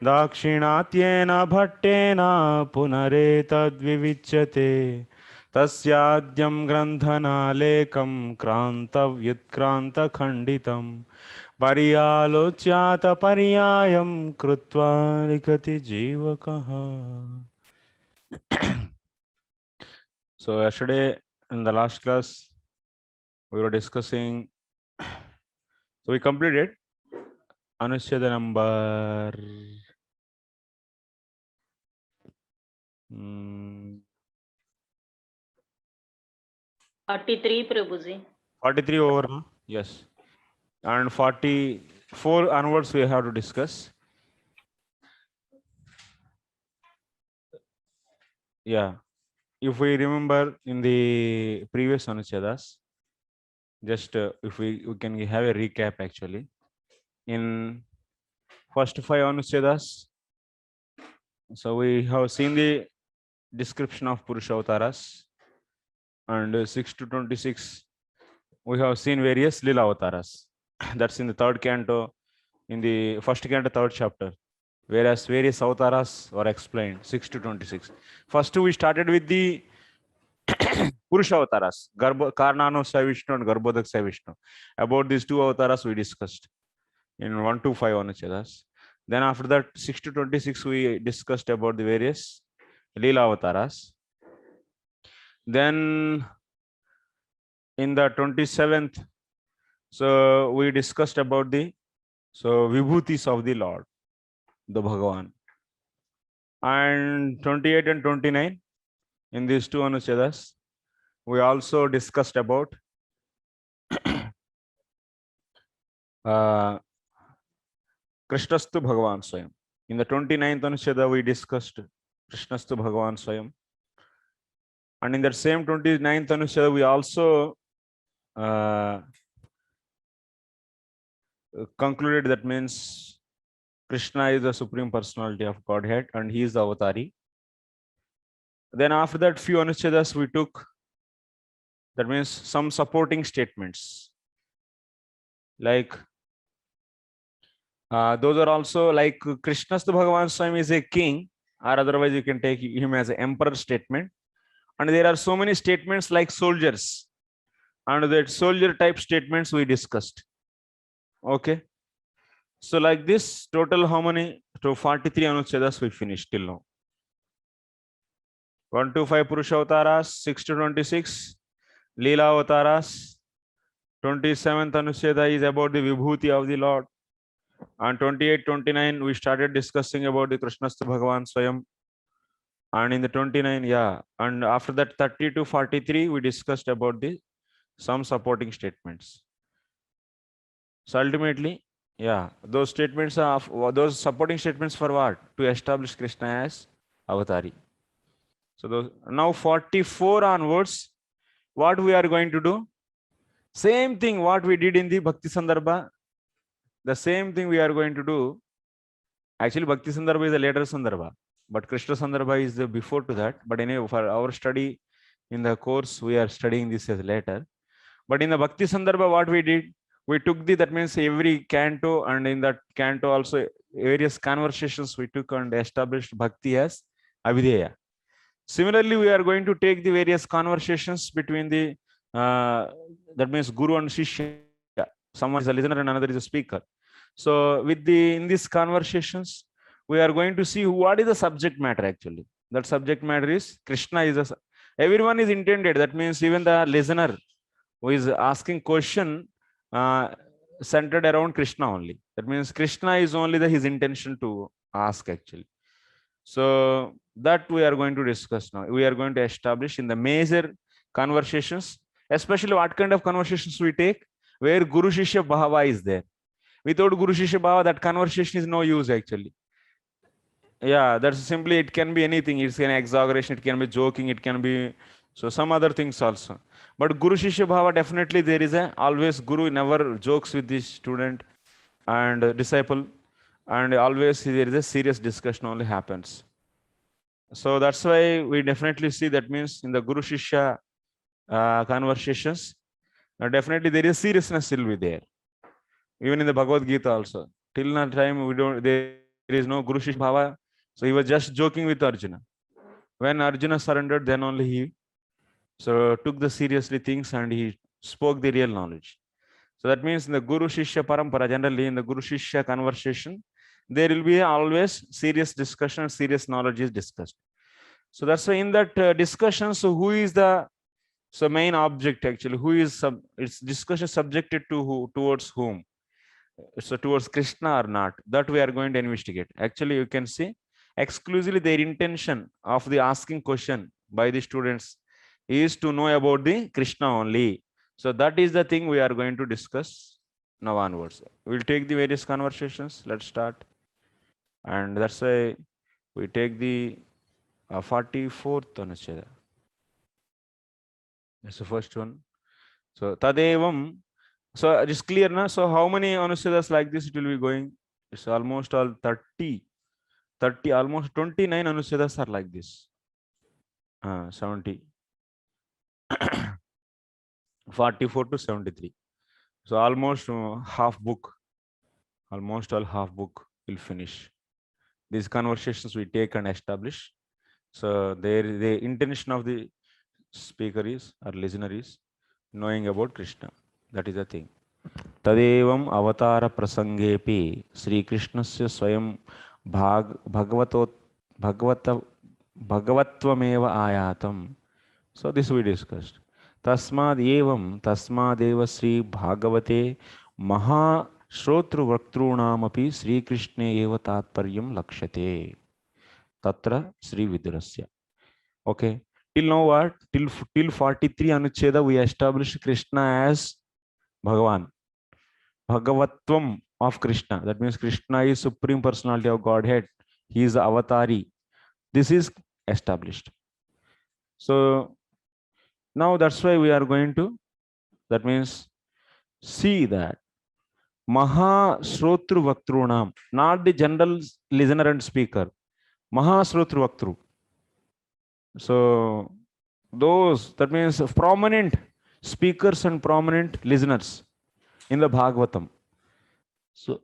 दाक्षिणात्येन भट्टेन पुनरेतद्विविच्यते तस्याद्यं ग्रन्थनालेकं क्रान्तव्युत्क्रान्तखण्डितं पर्यालोच्यात पर्यायं कृत्वा लिखति जीवकः. So yesterday in the last class we were discussing, so we completed Anusheda number 43, Prabhuji. 43 over, huh? Yes. And 44 onwards we have to discuss. Yeah. If we remember in the previous Anuchedas, just if we can have a recap actually. In first 5 Anuchedas, so we have seen the description of Purusha Avataras, and 6 to 26 we have seen various Lila Avataras. That's in the third canto, in the first canto, third chapter, whereas various Avataras were explained 6 to 26. First we started with the Purusha Avataras, Karnano Sai Vishnu and Garbhodak Sai Vishnu. About these two Avataras we discussed in 1 to 5 Anuchedas. Then after that 6 to 26 we discussed about the various Leela Avataras. Then in the 27th, so we discussed about the Vibhutis of the Lord, the Bhagavan. And 28 and 29, in these two Anuchedas, we also discussed about Krishnastu Bhagavan Swayam. In the 29th Anucheda, we discussed Krishnastu Bhagavan Swayam. And in that same 29th Anucheda, we also concluded that means Krishna is the Supreme Personality of Godhead and he is the Avatari. Then after that few Anuchedas we took, that means some supporting statements. Like those are also like Krishnastu Bhagavan Swami is a king, or otherwise you can take him as an emperor statement. And there are so many statements like soldiers, and that soldier type statements we discussed. Okay. So like this, total how many? To 43 Anuchedas we finished till now. 1 to 5 Purusha Avataras, 6 to 26 Leela Avataras. 27th Anucheda is about the Vibhuti of the Lord. And 28, 29 we started discussing about the Krishnastu Bhagavan Swayam. And in the 29, yeah. And after that 30 to 43 we discussed about the some supporting statements. So ultimately, yeah, those statements are those supporting statements for what? To establish Krishna as Avatari. So those, now 44 onwards, what we are going to do? Same thing what we did in the Bhakti Sandrabha. The same thing we are going to do. Actually, Bhakti Sandrabha is a later Sandrabha, but Krishna Sandrabha is the before to that. But anyway, for our study in the course, we are studying this as later. But in the Bhakti Sandarba, what we did, we took that means every canto, and in that canto also various conversations we took and established Bhakti as Avideya. Similarly, we are going to take the various conversations between the, that means Guru and Shishya. Someone is a listener and another is a speaker. So with in these conversations, we are going to see what is the subject matter actually. That subject matter is Krishna is everyone is intended. That means even the listener who is asking question centered around Krishna only. That means Krishna is only his intention to ask actually. So that we are going to discuss now. We are going to establish in the major conversations, especially what kind of conversations we take, where Guru Shishya Bhava is there. Without Guru Shishya Bhava, that conversation is no use actually. Yeah, that's simply, it can be anything. It's an exaggeration, it can be joking, it can be some other things also. But Guru Shishya Bhava, definitely there is always Guru never jokes with the student and disciple, and always there is a serious discussion only happens. So that's why we definitely see, that means in the Guru Shishya conversations, definitely there is seriousness will be there. Even in the Bhagavad Gita also, till that time there is There is no Guru Shishya Bhava. So he was just joking with Arjuna. When Arjuna surrendered, then only he took the seriously things and he spoke the real knowledge. So that means in the Guru Shishya Parampara, generally in the Guru Shishya conversation, there will be always serious discussion, serious knowledge is discussed. So that's why in that discussion, so who is the main object actually? Who is its discussion subjected to who, towards whom? So towards Krishna or not? That we are going to investigate. Actually, you can see exclusively their intention of the asking question by the students is to know about the Krishna only. So that is the thing we are going to discuss now onwards. We'll take the various conversations. Let's start. And that's why we take the 44th Anucheda. That's the first one. So Tadevam. So it's clear now. So how many Anuchedas like this it will be going? It's almost all 30, almost 29 Anuchedas are like this. 70. 44 to 73. So almost half book. Almost all half book will finish. These conversations we take and establish. So the intention of the speaker is or listener is knowing about Krishna. That is the thing. Tadevam avatara prasangepi Sri Krishnasya swayam bhagavattvameva ayatam. So this we discussed. Tasmadeva Sri Bhagavate Maha Shrotru Vaktrunamapi Sri Krishna eva tatparyam lakshate. Tatra Sri Vidurasya. Okay. Till now what? Till 43 Anucheda we established Krishna as Bhagavan. Bhagavatvam of Krishna. That means Krishna is Supreme Personality of Godhead. He is the avatari. This is established. So now that's why we are going to, that means see that Maha Shrotru Vaktrunam, not the general listener and speaker. Maha Shrotru Vaktru. So those, that means prominent speakers and prominent listeners in the Bhagavatam. So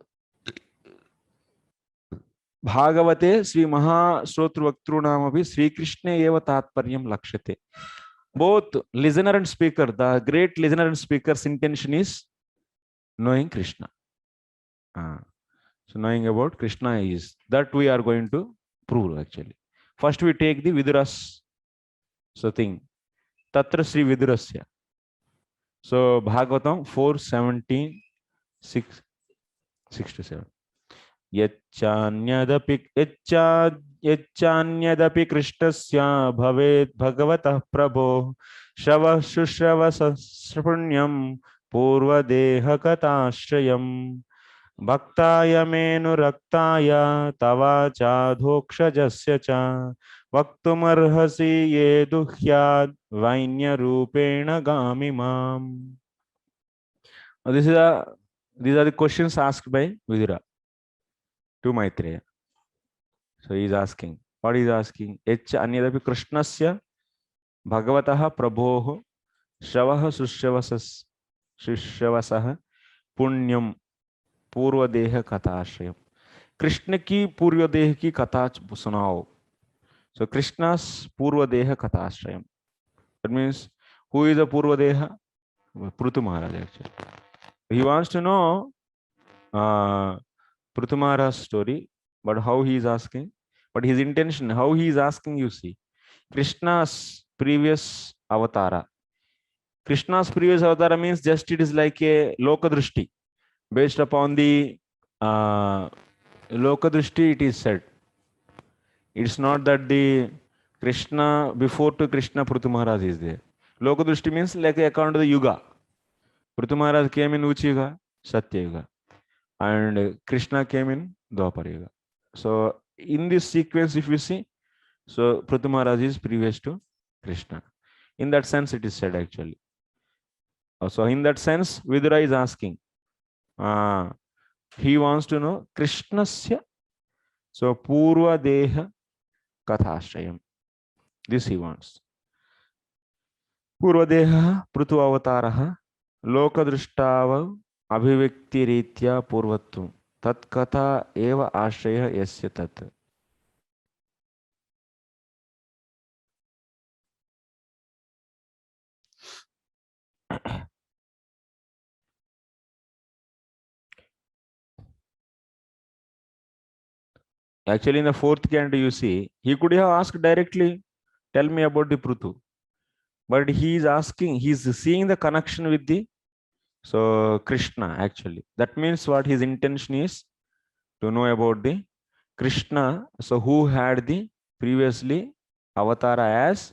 Bhagavate Sri Maha Shrotru Vaktrunam Sri Krishna eva tatparyam lakshate. Both listener and speaker, the great listener and speaker's intention is knowing Krishna. So knowing about Krishna is that we are going to prove actually. First we take the Viduras. So thing. Tatra Sri Vidurasya. So Bhagavatam 4:17, 6-7. Yachanyadapi Krishnasya bhavet bhagavatah prabho shava shushrava saspunyam purva deha katashrayam bhaktaya menu raktaya tava cha dhokshajasya cha vaktumarhasi ye duhyad vainya rupena gamimam. These are the questions asked by Vidura to Maitreya. So he is asking. What is asking? Echa anyadapi Krishnasya bhagavataha prabhoho shavaha sushyavasah punyam पूर्व देह कथाश्रयम. कृष्ण की पूर्व देह की कथा सुनाओ. So Krishna's पूर्व देह कथाश्रयम. That means who is the पूर्व देह? Prithu Maharaj actually. He wants to know Prithu Maharaj's story, but how he is asking, but his intention, how he is asking, you see. Krishna's previous avatara. Krishna's previous avatara means just it is like a lokadrishti. Based upon the Lokadrishti, it is said. It's not that the Krishna, before to Krishna, Prithu Maharaj is there. Lokadrishti means like according to the Yuga. Prithu Maharaj came in which Yuga? Satya Yuga. And Krishna came in Dwapara Yuga. So in this sequence, if you see, so Prithu Maharaj is previous to Krishna. In that sense, it is said actually. So in that sense, Vidura is asking. He wants to know Krishnasya. So Purva Deha Kathashrayam. This he wants. Purva Deha Prithu Avataraha Lokadrishtava Abhivikti Ritya Purvatvam. tat katha eva ashraya yasya tat. Actually, in the fourth canto, you see, he could have asked directly, tell me about the Prutu. But he is asking, he is seeing the connection with the Krishna actually. That means what his intention is to know about the Krishna. So who had the previously avatara as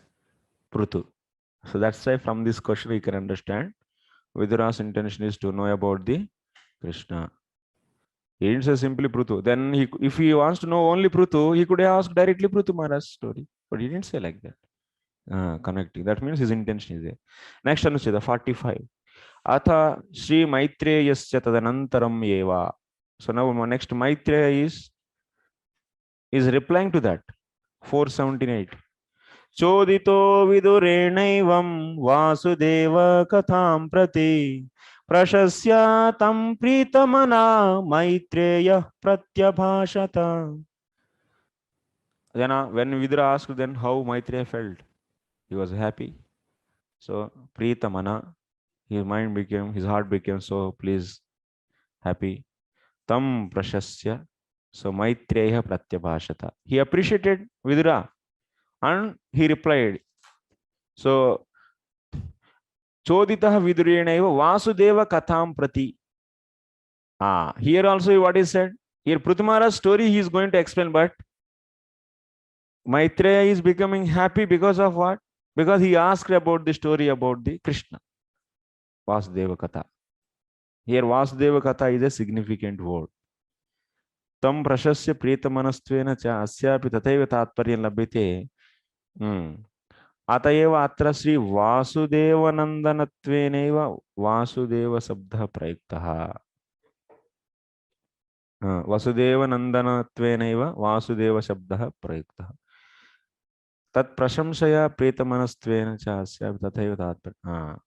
Prutu. So that's why from this question we can understand Vidura's intention is to know about the Krishna. He didn't say simply Prutu. Then if he wants to know only Prutu, he could have asked directly Prutu Maharaj's story. But he didn't say like that. Connecting. That means his intention is there. Next Anucheda 45. Atha Sri Maitreyasya tadanantaram eva. So now next Maitreya is replying to that. 478. Chodito vidurenaivam vasudeva katham prati prashasya tam pritamana Maitreya pratyabhashata. Then when Vidura asked then how Maitreya felt, he was happy. So pritamana, his heart became so pleased, happy. Tam prashasya. So Maitreya pratyabhashata. He appreciated Vidura and he replied. So Choditah Vidurenaiva Vasudeva Katham Prati. Here also what is said? Here Prutamara's story he is going to explain, but Maitreya is becoming happy because of what? Because he asked about the story about the Krishna. Vasudeva Katha. Here Vasudeva Katha is a significant word. Tam prashasya pritamanastvena cha asyapi tataiva tatparyam labhyate. अतएव अत्र श्री वासुदेवनंदनत्वेनैव वासुदेव शब्दः प्रयुक्तः. वसुदेवनंदनत्वेनैव वासुदेव शब्दः प्रयुक्तः. तत् प्रशंसया प्रीतमनस्त्वेन च अस्यापि तथैव तात्पर्यम्.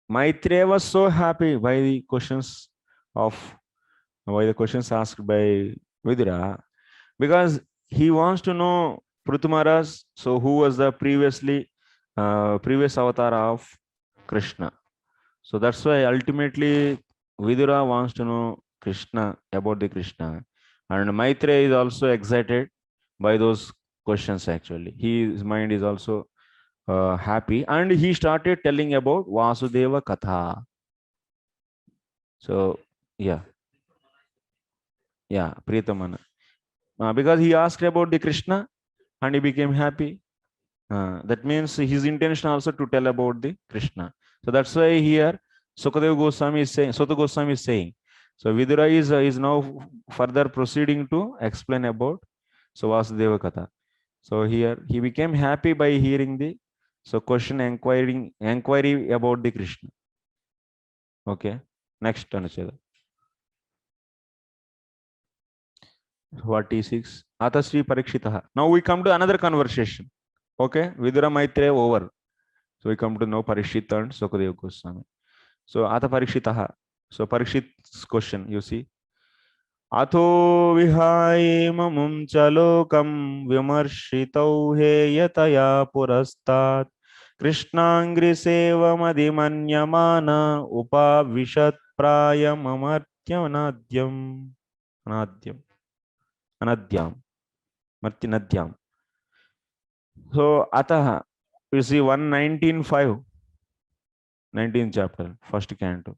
Maitreya was so happy by the questions asked by Vidura because he wants to know Pruthamaras, so who was the previous avatar of Krishna. So that's why ultimately Vidura wants to know Krishna, about the Krishna, and Maitreya is also excited by those questions. Actually, his mind is also happy, and he started telling about Vasudeva Katha. So yeah, Pritamana, because he asked about the Krishna and he became happy. That means his intention also to tell about the Krishna. So that's why here Sukadeva Goswami is saying, Sota Goswami is saying. So Vidura is now further proceeding to explain about Vasudeva Katha. So here he became happy by hearing the inquiry about the Krishna. Okay, next Anucheda. 46. Atha Sri Parikshitah. Now we come to another conversation. Okay, Vidura Maitreya over. So we come to know Parikshit and Sukadeva Goswami. So Atha Parikshitah. So Parikshit's question, you see. Atho vihaye mamum chalokam vimarshitau heyataya purastat Krishnangri seva madimanyamana upavishat prayam amartyam anadyam martinadyam. So Ataha, you see 119.5, 19th chapter, first canto.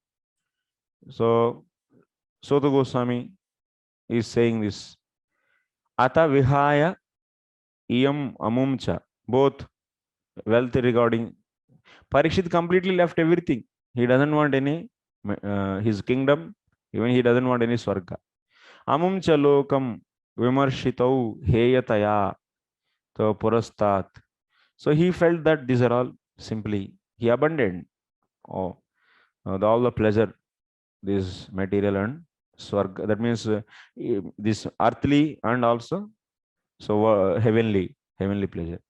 So Sota Goswami is saying this. Ata vihaya iyam amumcha. Both wealth regarding Parikshit completely left everything. He doesn't want any his kingdom, even he doesn't want any swarga. Amumcha lokam vimarshitau heyataya to purastat. So he felt that these are all simply he abandoned all the pleasure, this material and swarga. That means this earthly and also heavenly pleasure.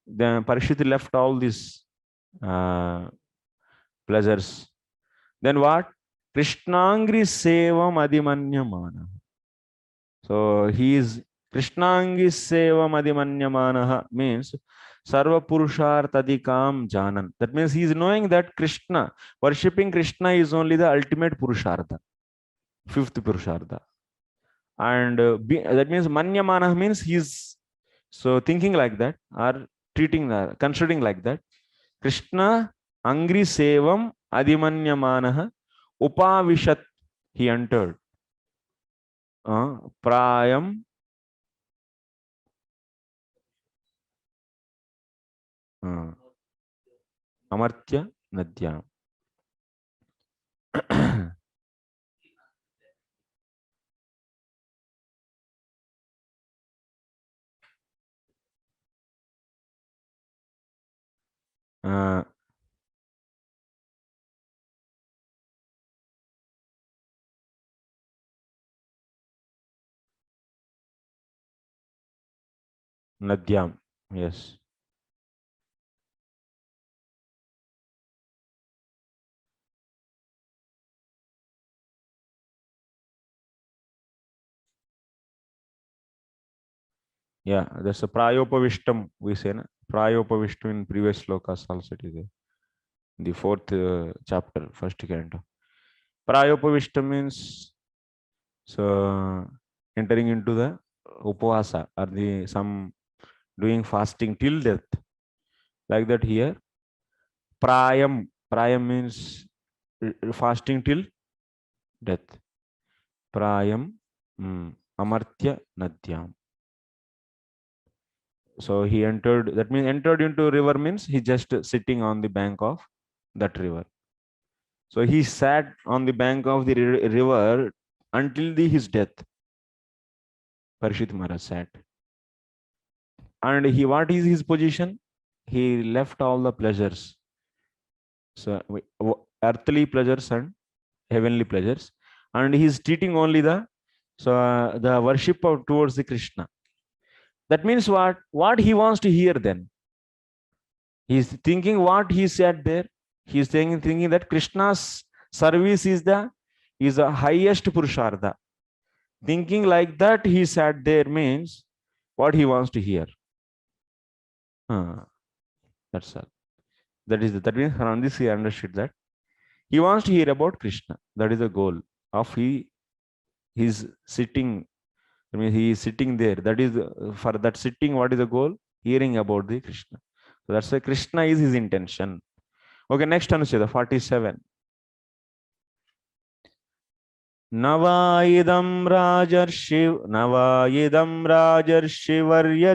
Then Parikshit left all these pleasures Then what? Krishnangri sevam adimanyamana. So he is Krishnangi sevam adimanyamana means Sarva Purusharthadikam Janan. That means he is knowing that Krishna, worshipping Krishna is only the ultimate Purushartha, fifth Purushartha. And that means Manyamana means he is so thinking like that or treating that, considering like that. Krishna Angri Sevam Adimanyamana Upavishat, he entered. Prayam Amartya Nadyam. Nadyam, yes. Yeah, that's a Prayopavishtam, we say. Na? Prayopavishtam in previous slokas also it is there. The fourth chapter, first canto. Prayopavishtam means so entering into the upavasa or the some doing fasting till death. Like that here. Prayam means fasting till death. Prayam Amartya Nadyam. So he entered, that means entered into river means he just sitting on the bank of that river. So he sat on the bank of the river until his death. Parishit Maharaj sat. And he, what is his position? He left all the pleasures. So earthly pleasures and heavenly pleasures. And he is treating only the the worship of towards the Krishna. That means what? What he wants to hear then? He is thinking what he said there. He is thinking that Krishna's service is the highest Purushartha. Thinking like that, he sat there means what he wants to hear. That's all. That means from this he understood that he wants to hear about Krishna. That is the goal of he's sitting. I mean, he is sitting there. That is for that sitting. What is the goal? Hearing about the Krishna. So that's why Krishna is his intention. Okay, next Anusheda 47. Navaidam Rajarshi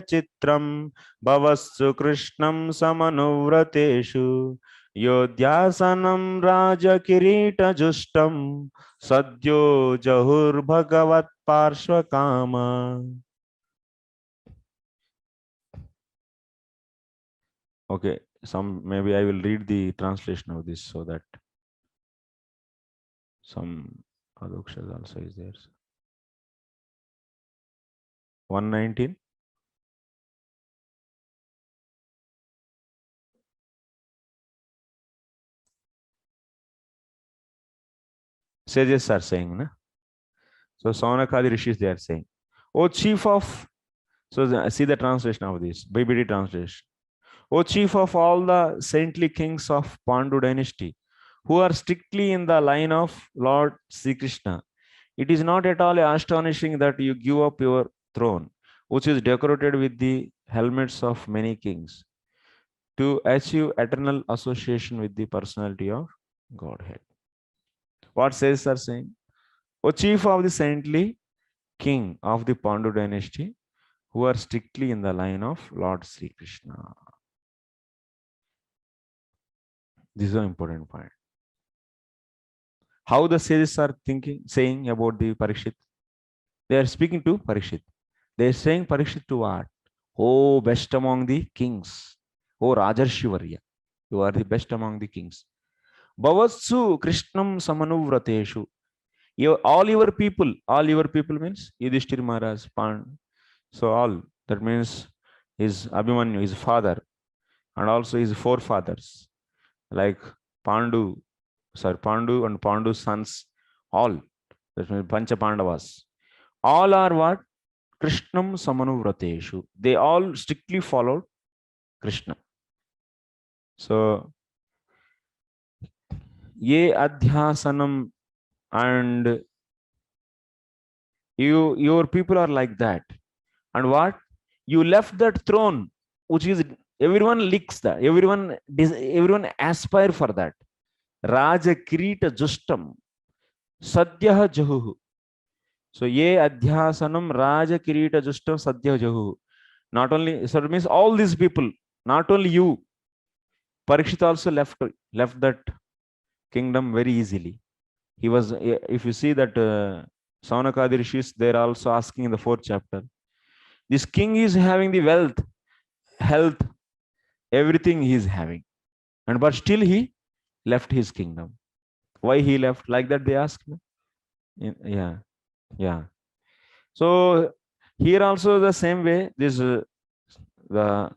Chitram Bhavassu Krishnam Samanuvrateshu Yodhyasanam Raja Kirita Justam Sadyo Jahur Bhagavat Parshva Kama. Okay, maybe I will read the translation of this so that some adokshas also is there. 119. Sages are saying, na? So Saunakadi Rishis they are saying, O chief of, so see the translation of this, BBD translation. O chief of all the saintly kings of Pandu dynasty, who are strictly in the line of Lord Sri Krishna, it is not at all astonishing that you give up your throne, which is decorated with the helmets of many kings, to achieve eternal association with the personality of Godhead. What says are saying? O chief of the saintly king of the Pandu dynasty, who are strictly in the line of Lord Sri Krishna. This is an important point. How the sages are saying about the Parikshit? They are speaking to Parikshit. They are saying Parikshit to what? Oh, best among the kings. Oh, Rajarshivarya. You are the best among the kings. Bhavatsu Krishnam Samanuvrateshu. All your people means Yudhishthir Maharaj, Pan. So all, that means his Abhimanyu, his father, and also his forefathers, like Pandu, sorry, Pandu and Pandu's sons, all, that means Pancha Pandavas, all are what? Krishnam Samanuvrateshu. They all strictly followed Krishna. So, ye adhyasanam, and your people are like that. And what? You left that throne, which is everyone licks that, everyone aspire for that. Raja Kirita Justam Sadyah Jahu. So ye adhyasanam Raja Kirita Justam Sadyah Jahu. Not only, so it means all these people, not only you, Parikshit also left that kingdom very easily. He was, if you see that Saunakadi Rishis, they're also asking in the 4th chapter. This king is having the wealth, health, everything he is having, and but still he left his kingdom. Why he left? Like that they asked me. Yeah, yeah. So here also the same way. This the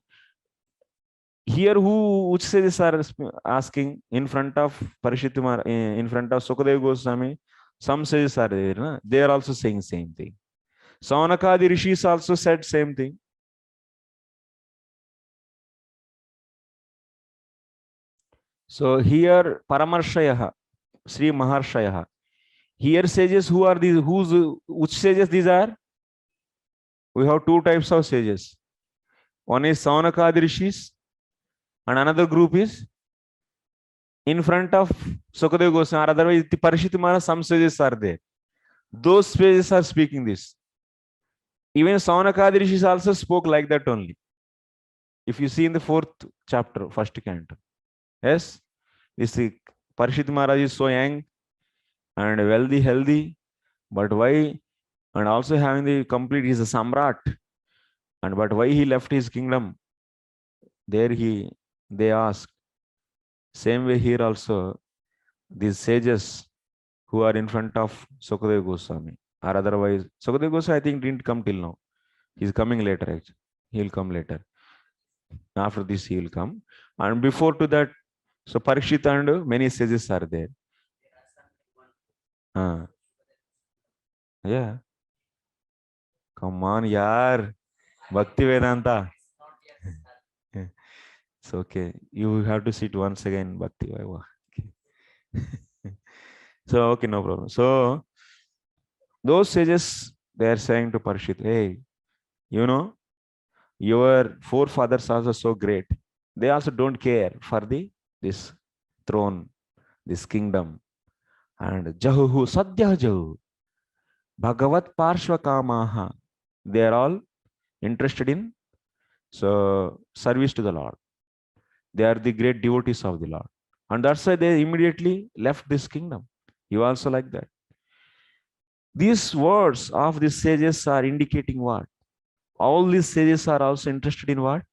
here who which sages are asking in front of Parishit in front of Sukadev Goswami. Some sages are there. Na? They are also saying same thing. Saunakadi Rishis also said same thing. So here Paramarshayah, Sri Maharshayah. Here sages, who are these? Which sages these are? We have two types of sages. One is Saunakadi Rishis, and another group is in front of Sukadev Goswami. Otherwise, the Parishit Maharaj, some sages are there. Those sages are speaking this. Even Saunakadi Rishis also spoke like that only. If you see in the 4th chapter, 1st canto. Yes, this Parishit Maharaj is so young and wealthy, healthy, but why? And also having the complete, he's a Samrat. And but why he left his kingdom? There they asked. Same way here also, these sages who are in front of Sukadev Goswami, or otherwise, Sukadev Goswami I think didn't come till now. He's coming later actually. He'll come later. After this he will come. And before to that, so Parikshit and many sages are there. Yeah. Come on, yaar. Bhakti Vedanta. It's okay. You have to sit once again, Bhakti Vaiva. So, okay, no problem. So, those sages, they are saying to Parishit, hey, you know, your forefathers are also so great. They also don't care for this throne, this kingdom. And Jahuhu, Sadhya Jahu, Bhagavat Parshva Kamaha. They are all interested in service to the Lord. They are the great devotees of the Lord. And that's why they immediately left this kingdom. You also like that. These words of these sages are indicating what? All these sages are also interested in what?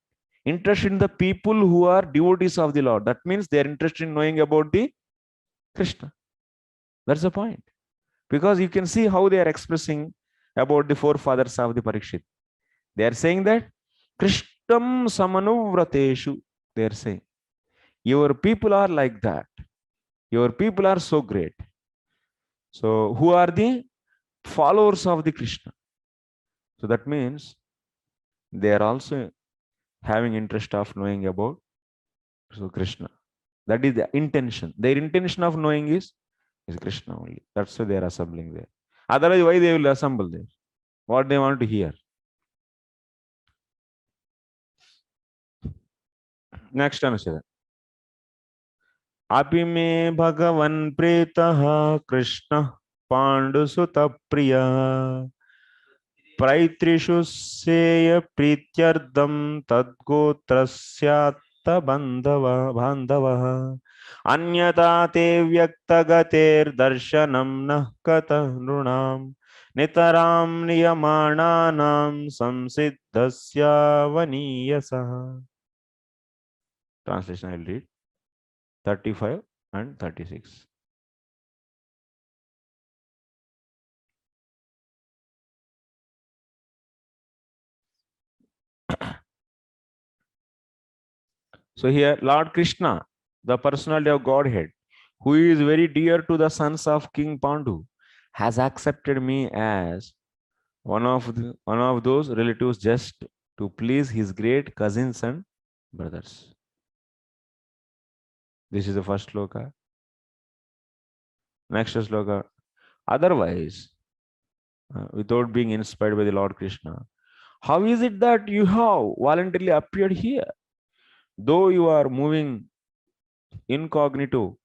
Interested in the people who are devotees of the Lord. That means they are interested in knowing about the Krishna. That's the point. Because you can see how they are expressing about the forefathers of the Parikshit. They are saying that Krishnam Samanuvrateshu. They are saying, your people are like that. Your people are so great. So who are the followers of the Krishna? So that means they are also having interest of knowing about Krishna. That is the intention. Their intention of knowing is Krishna only. That's why they are assembling there. Otherwise, why they will assemble there? What they want to hear. Next Anusha. Api me Bhagavan Pretaha Krishna Pandusutta Priya Praitrishu Seya Prityardam Tadgotrasyata Bandhava Anyata te Vyaktagater Darshanam Nah Kata Nrunam Nitaram Niyamananam Samsiddhasya Vaniyasa. Translation I will read 35 and 36. So here Lord Krishna, the personality of Godhead, who is very dear to the sons of King Pandu, has accepted me as one of those relatives just to please his great cousins and brothers. This is the first sloka. Next sloka. Otherwise, without being inspired by the Lord Krishna, how is it that you have voluntarily appeared here? Though you are moving incognito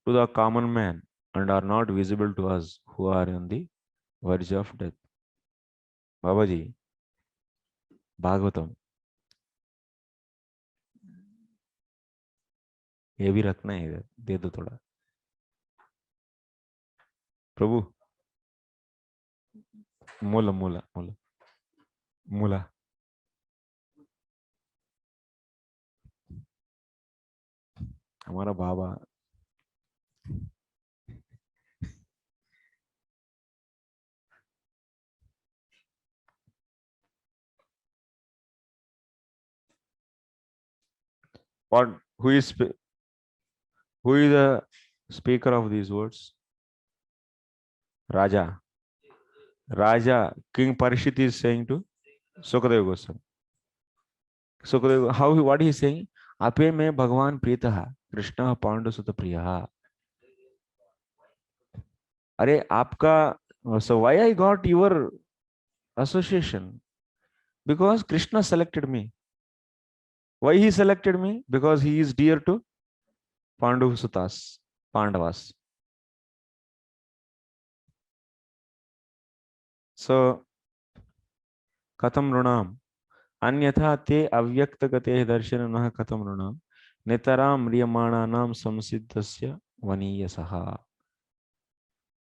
to the common man and are not visible to us who are on the verge of death. Babaji, Bhagavatam, ये भी रखना है इधर, दे दो थोड़ा. प्रभु, मूला मूला मूला मूला. हमारा बाबा. What? Who is the speaker of these words? Raja. Raja, King Parishit is saying to Sukadeva Goswami. Sukadeva, what he is saying? Ape me Bhagavan Pritaha, Krishna Pandu Sutta Priyaha. Are aapka, so why I got your association? Because Krishna selected me. Why he selected me? Because he is dear to Pandu Sutas, Pandavas. So, Katam Runam. अन्यथा ते अव्यक्तगते दर्शननः कथं नृणां नितरां म्रियमाणानां संसिद्धस्य वनीयसः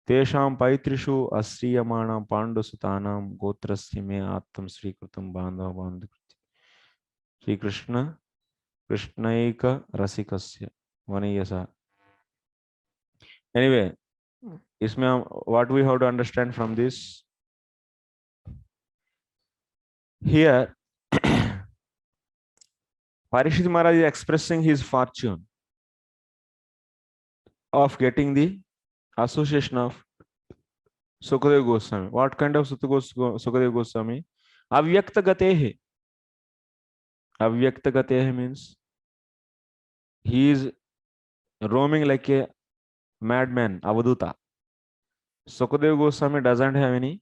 तेषां पैतृषु अश्रीयमाणां पाण्डुसुतानां गोत्रस्य मे आत्तं श्रीकृतं बान्धवबान्धकृत्य Shrikrishna कृष्णैक रसिकस्य वनीयसः. Anyway, इसमें what we have to understand from this here. Parishit Maharaj is expressing his fortune of getting the association of Sukadeva Goswami. What kind of Sukadeva Goswami? Avyakta Gatehe means he is roaming like a madman, Avaduta. Sukadeva Goswami doesn't have any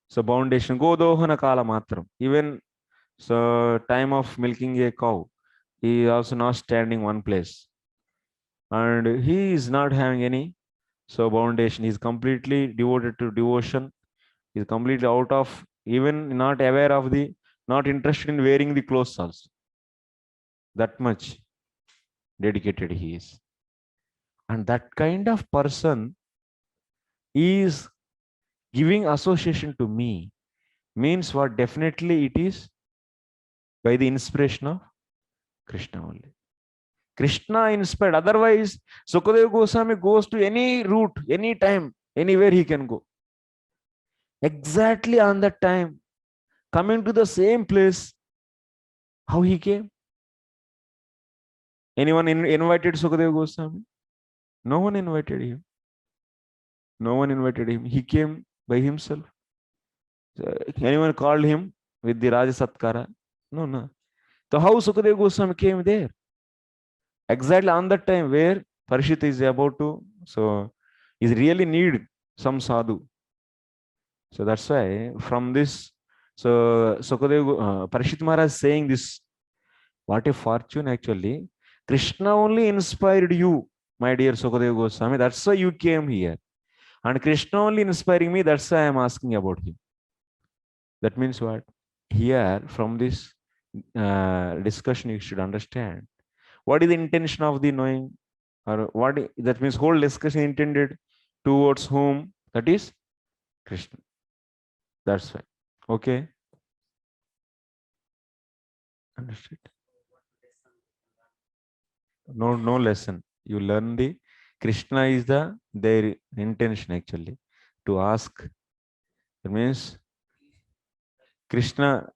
foundation. Godohana Kala Matram. Even so, time of milking a cow, he is also not standing one place. And he is not having any foundation. He is completely devoted to devotion. He is completely out of, even not aware of the, not interested in wearing the clothes also. That much dedicated he is. And that kind of person is giving association to me means what? Definitely it is by the inspiration of Krishna only. Krishna inspired. Otherwise, Sukadeva Goswami goes to any route, any time, anywhere he can go. Exactly on that time, coming to the same place, how he came? Anyone invited Sukadeva Goswami? No one invited him. No one invited him. He came by himself. Anyone called him with the Raja Satkara? No, no. So how Sukadeva Goswami came there? Exactly on that time where Parishit is about to, so is really need some sadhu. So that's why from this, so Sukadeva, Parishit Maharaj is saying this. What a fortune actually. Krishna only inspired you, my dear Sukadeva Goswami. That's why you came here. And Krishna only inspiring me. That's why I am asking about him. That means what? Here, from this discussion, you should understand what is the intention of the knowing, or what that means whole discussion intended towards whom? That is Krishna. That's why. Okay. Understood. No lesson. You learn the Krishna is their intention actually to ask. That means Krishna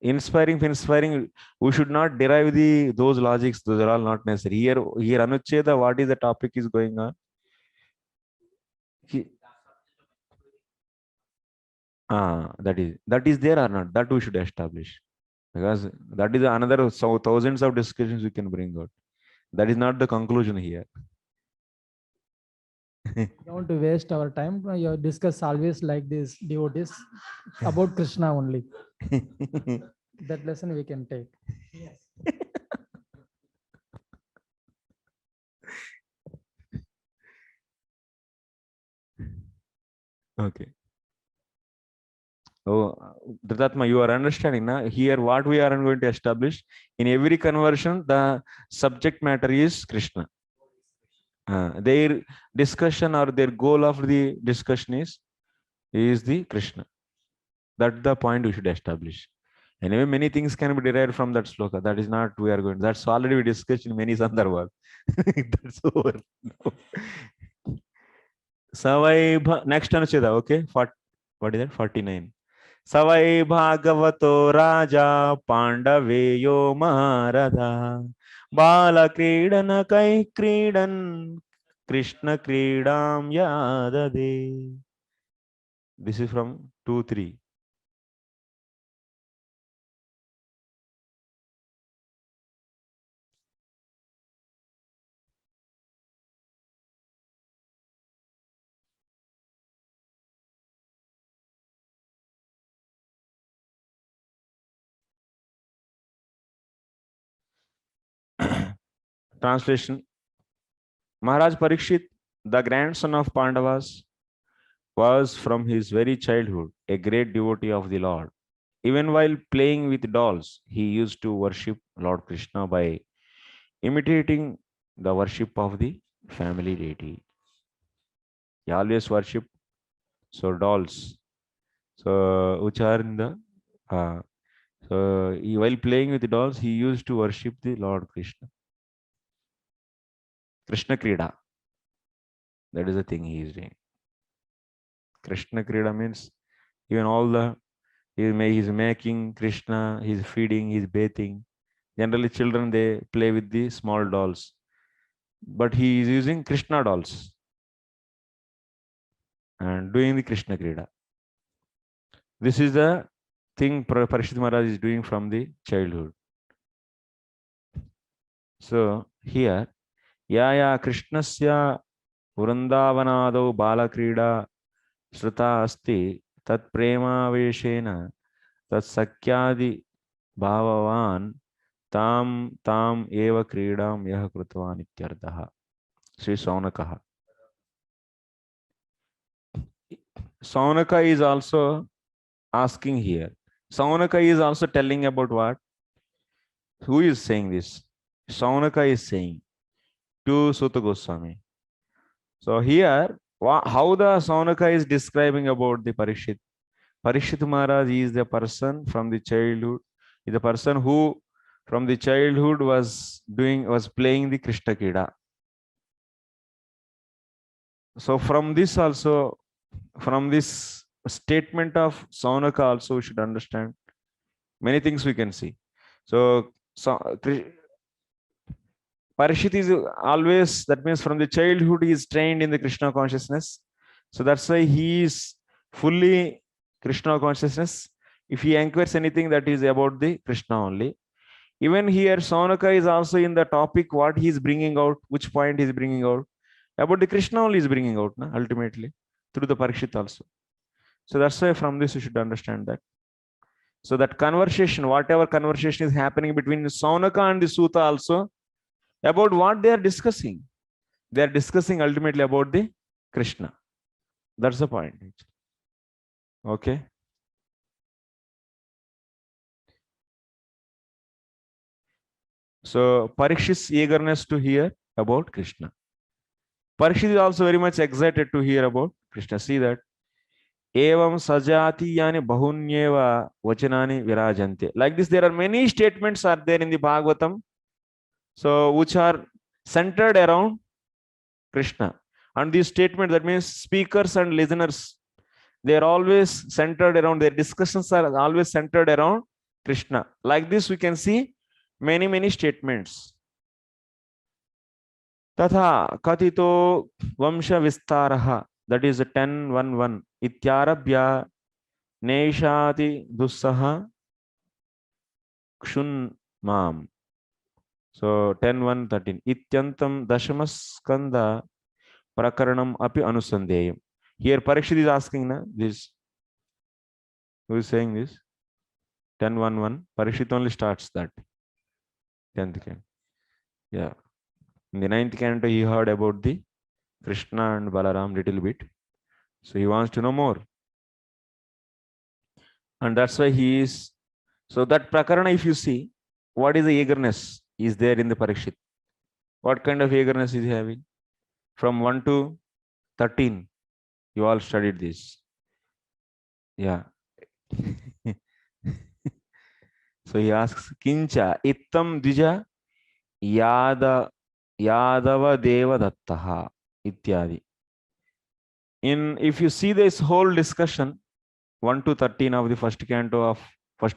Inspiring, we should not derive those logics. Those are all not necessary. Here Anucheda, what is the topic is going on? That is there or not? That we should establish. Because that is another thousands of discussions we can bring out. That is not the conclusion here. Don't want to waste our time. You discuss always like this devotees about Krishna only. That lesson we can take. Yes. Okay. Oh, Dhatatma, you are understanding now? Here, what we are going to establish in every conversion, the subject matter is Krishna. Their discussion or their goal of the discussion is the Krishna. That's the point we should establish. Anyway, many things can be derived from that sloka. That is not we are going. That's already we discussed in many Sandrabha. That's over. Savai next Anucheda, okay? What is that? 49. Savai Bhagavato Raja Pandaveyo Maharadha Bala Kridana Kai Kridan Krishna Kridam Yadade. This is from 2-3. Translation. Maharaj Parikshit, the grandson of Pandavas, was from his very childhood a great devotee of the Lord. Even while playing with dolls, he used to worship Lord Krishna by imitating the worship of the family deity. He always worship dolls. So which are in the while playing with the dolls, he used to worship the Lord Krishna. Krishna Krida. That is the thing he is doing. Krishna Krida means even all the he's making Krishna, he's feeding, he's bathing. Generally, children they play with the small dolls, but he is using Krishna dolls and doing the Krishna Krida. This is the thing Parishit Maharaj is doing from the childhood. So here, Yaya Krishnasya Vrindavanado Balakrida Sruta Asti Tat Prema Veshena Tat Sakyadi Bhavavan Tam Eva Kridam Yah Krutvan Ityardaha. Sri Saunakaha. Saunaka is also asking here. Saunaka is also telling about what? Who is saying this? Saunaka is saying to Sutta Goswami. So here, how the Saunaka is describing about the Parishit. Parishit Maharaj is the person from the childhood, is the person who from the childhood was playing the Krishna Krida. So from this also, from this statement of Saunaka also we should understand many things we can see. So Parishit is always, that means from the childhood he is trained in the Krishna consciousness. So that's why he is fully Krishna consciousness. If he inquires anything that is about the Krishna only. Even here Saunaka is also in the topic what he is bringing out, which point he is bringing out. About the Krishna only is bringing out ultimately through the Parishit also. So that's why from this you should understand that. So that conversation, whatever conversation is happening between Saunaka and the Suta also, about what they are discussing. They are discussing ultimately about the Krishna. That's the point. Okay. So Parikshit's eagerness to hear about Krishna. Parikshit is also very much excited to hear about Krishna. See that. Evam sajati yani bahunyeva vachanani virajante. Like this, there are many statements are there in the Bhagavatam. So which are centered around Krishna. And these statements, that means speakers and listeners, they are always centered around, their discussions are always centered around Krishna. Like this, we can see many statements. Tatha katito vamsha vistaraha, that is 10:11. Ityarabhya neshati dussaha kshun mam. So 10:1:13. Ityantam dashamaskanda prakaranam api anusandeyam. Here Parikshit is asking na this. Who is saying this? 10:11. Parikshit only starts that 10th canto. Yeah. In the 9th canto, he heard about the Krishna and Balaram little bit. So he wants to know more. And that's why he is. So that prakarana, if you see, what is the eagerness is there in the Parikshit? What kind of eagerness is he having? From 1 to 13, you all studied this. Yeah. So he asks, Kincha ittam dija yada yadava deva dattaha ityadi. If you see this whole discussion, 1 to 13 of the first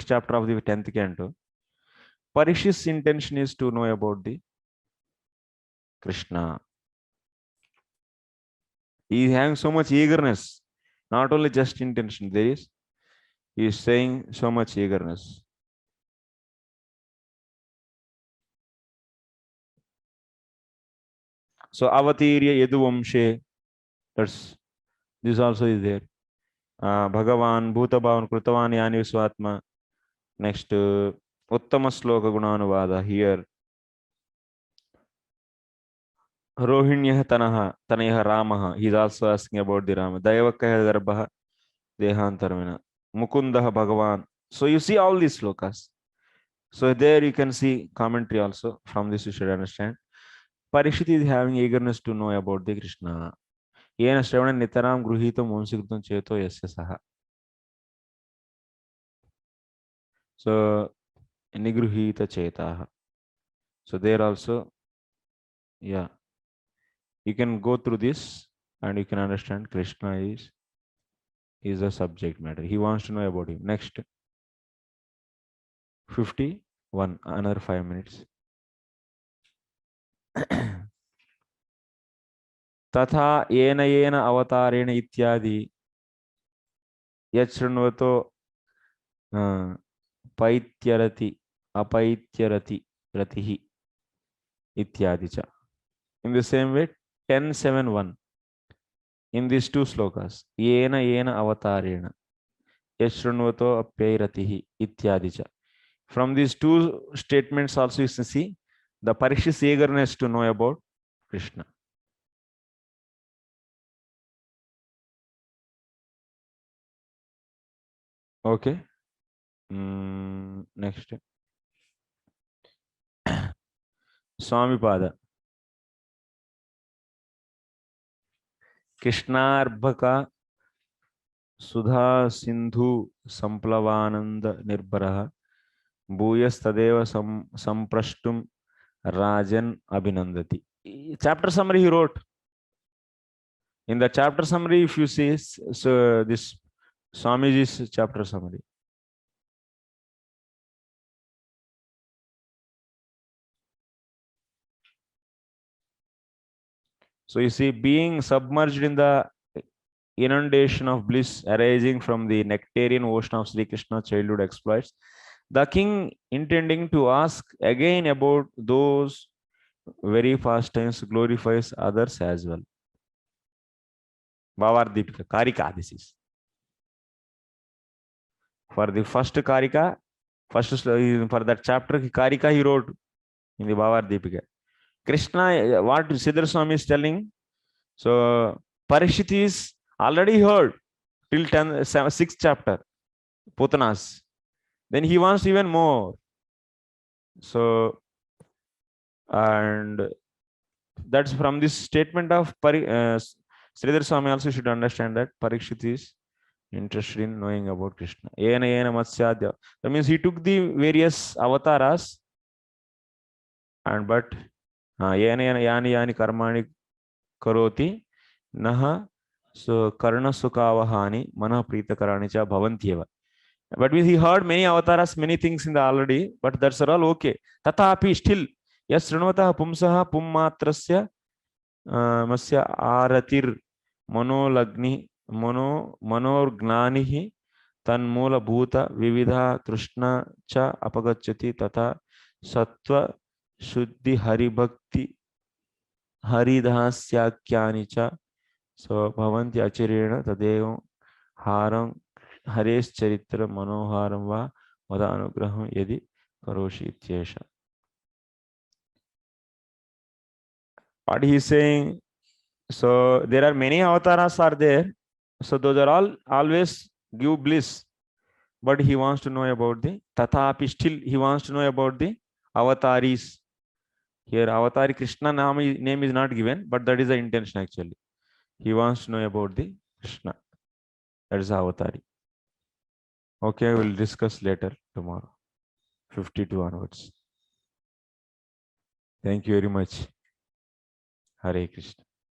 chapter of the 10th canto, Parikshit's intention is to know about the Krishna. He is having so much eagerness, not only just intention. He is saying so much eagerness. So avatirya yaduvamshe, this also is there. Bhagavan bhutabhavan krutavan yani svatma. Next, uttama sloka gunanuvada here. Rohinyah tanayah Ramaha. He is also asking about the Rama. Dayavakaya garbha dehantarvina. Mukundah Bhagavan. So you see all these slokas. So there you can see commentary also. From this you should understand. Parikshit is having eagerness to know about the Krishna. Yena Shravana Nitaram Gruhitam Vamsikritam Cheto Yasya Saha. So Nigruhita Chetaha. So there also, yeah, you can go through this and you can understand Krishna is the subject matter. He wants to know about him. Next, 51, another 5 minutes. Tatha yena yena avatarena ityadi yachrunvato paityarati apaityarati ratihi ityadi cha. In the same way, 10:7:1. In these two slokas, yena yena avatarena yachrunvato apyairatihi ityadi cha. From these two statements also you can see the Parikshit's eagerness to know about Krishna. Okay. Next. Swami Pada. Krishnarbhaka Sudha Sindhu Samplavananda Nirbaraha Bhuyastadeva Samprashtum Rajan Abhinandati. Chapter summary he wrote. In the chapter summary, if you see, so this Swamiji's chapter summary. So you see, being submerged in the inundation of bliss arising from the nectarian ocean of Sri Krishna childhood exploits, the king, intending to ask again about those very pastimes, glorifies others as well. Bhavardipika, Karika, this is. For the first Karika, for that chapter, Karika he wrote in the Bhavardipika. Krishna, what Siddhar Swami is telling, so Parikshit is already heard till 6th chapter, Putanas. Then he wants even more. So, and that's from this statement of Sridhar Swami also should understand that Parikshit is interested in knowing about Krishna. Ena ena matsyadya. That means he took the various avatars and but ena ena yani yani karmani karoti naha so karna sukavahani mana pritakarani cha bhavantyeva. But he heard many avatars, many things in the already, but that's all okay. Tatapi still, yes, Srinvatah Pumsaha Pummatrasya Masya Aratir Monolagni Manorgnanihi Tanmula Bhuta Vividha Krishna Cha Apagachati Tata Sattva Shuddhi Haribhakti Haridhasyakhyani Cha. So Bhavanti Acharena Tadeo Haram Haresh Charitra Manoharam Va Vada Anugraham Yadi Karoshi Ityesha. What he is saying, so there are many avatars are there. So those are all always give bliss. But he wants to know about the Tatapi, still he wants to know about the avataris. Here Avatari Krishna name is not given, but that is the intention actually. He wants to know about the Krishna. That is Avatari. Okay, we'll discuss later tomorrow. 52 onwards. Thank you very much. Hare Krishna.